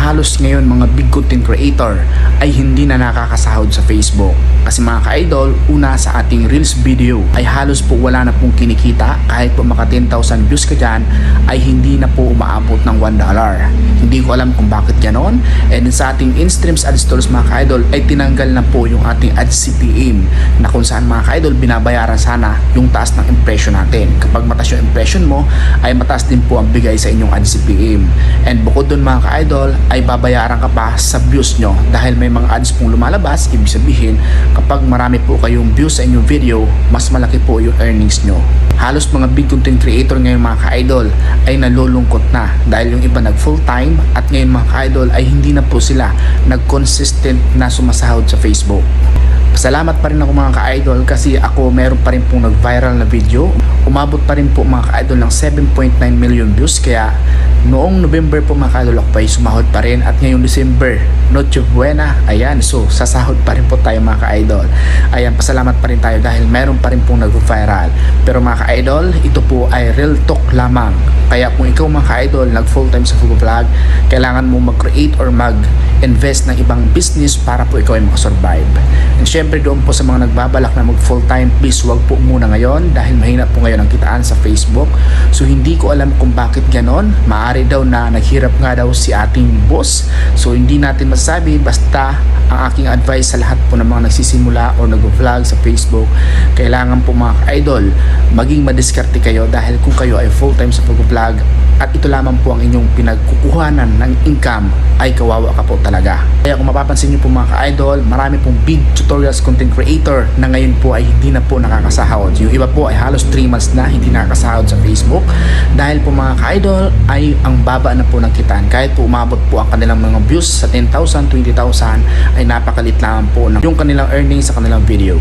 halos ngayon mga big content creator ay hindi na nakakasahod sa Facebook. Kasi mga ka-idol, una sa ating Reels video ay halos po wala na pong kinikita. Kahit po maka 10,000 views ka dyan ay hindi na po umaabot ng $1. Hindi ko alam kung bakit ganon. And sa ating in-streams ads tools mga ka-idol ay tinanggal na po yung ating ad CPM na kung saan mga ka-idol binabayaran sana yung taas ng impression natin. Kapag mataas yung impression mo ay mataas din po ang bigay sa inyong ad CPM. And bukod dun mga ka-idol ay babayaran ka pa sa views nyo dahil may mga ads pong lumalabas. Ibig sabihin kapag marami po kayong views sa inyong video, mas malaki po yung earnings nyo. Halos mga big content creator ngayon mga ka-idol ay nalulungkot na dahil yung iba nag full time at ngayon mga ka-idol ay hindi na po sila nag-consistent na sumasahod sa Facebook. Salamat pa rin ako mga ka-idol kasi ako meron pa rin pong nag-viral na video. Umabot pa rin po mga ka-idol ng 7.9 million views. Kaya noong November po mga ka-idol ako pa ay sumahod pa rin. At ngayong December, Noche Buena, ayan. So sasahod pa rin po tayo mga ka-idol. Ayan, pasalamat pa rin tayo dahil meron pa rin pong nag-viral. Pero mga ka-idol, ito po ay real talk lamang. Kaya kung ikaw mga ka-idol nag full time sa Fugu Vlog, kailangan mo mag-create or mag-invest ng ibang business para po ikaw ay makasurvive. And syempre doon po sa mga nagbabalak na mag full time, please wag po muna ngayon dahil mahina po ngayon ang kitaan sa Facebook. So hindi ko alam kung bakit ganon. Maaari daw na naghirap nga daw si ating boss. So hindi natin masasabi, basta ang aking advice sa lahat po ng mga nagsisimula o nag-vlog sa Facebook, kailangan po mga idol maging madiskarte kayo dahil kung kayo ay full time sa pag-vlog at ito lamang po ang inyong pinagkukuhanan ng income ay kawawa ka po talaga. Kaya kung mapapansin nyo po mga ka-idol, marami pong big tutorials content creator na ngayon po ay hindi na po nakakasahod. Yung iba po ay halos 3 months na hindi nakakasahod sa Facebook dahil po mga ka-idol ay ang baba na po ng kitaan. Kahit po umabot po ang kanilang mga views sa 10,000, 20,000 ay napakalit lamang po ng yung kanilang earnings sa kanilang video.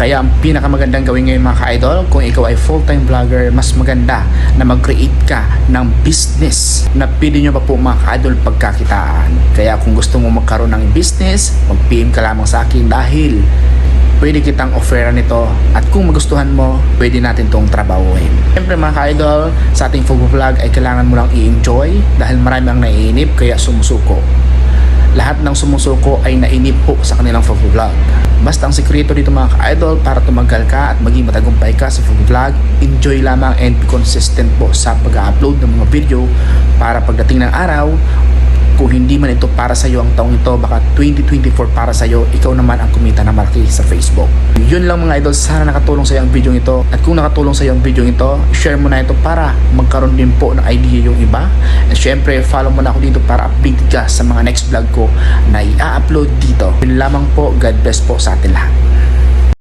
Kaya ang pinakamagandang gawin ngayon mga ka-idol, kung ikaw ay full-time vlogger, mas maganda na mag-create ka ng business na pwede nyo pa po mga ka-idol pagkakitaan. Kaya kung gusto mo magkaroon ng business, mag-PM ka lamang sa akin dahil pwede kitang offeran nito at kung magustuhan mo, pwede natin tong trabahuin. Siyempre mga ka-idol, sa ating Fugu Vlog ay kailangan mo lang i-enjoy dahil marami ang naiinip kaya sumusuko. Lahat ng sumusuko ay nainip po sa kanilang Fugu Vlog. Basta ang sekreto dito mga ka-idol para tumagal ka at maging matagumpay ka sa Fugu Vlog, enjoy lamang and be consistent po sa pag-upload ng mga video para pagdating ng araw, kung hindi man ito para sa iyo ang taong ito, baka 2024 para sa iyo, ikaw naman ang kumita na malaki sa Facebook. Yun lang mga idol, sana nakatulong sa iyo ang video ito. At kung nakatulong sa iyo ang video ito, share mo na ito para magkaroon din po ng idea yung iba. At syempre, follow mo na ako dito para updated ka sa mga next vlog ko na i-upload dito. Yun lamang po, God bless po sa atin lahat.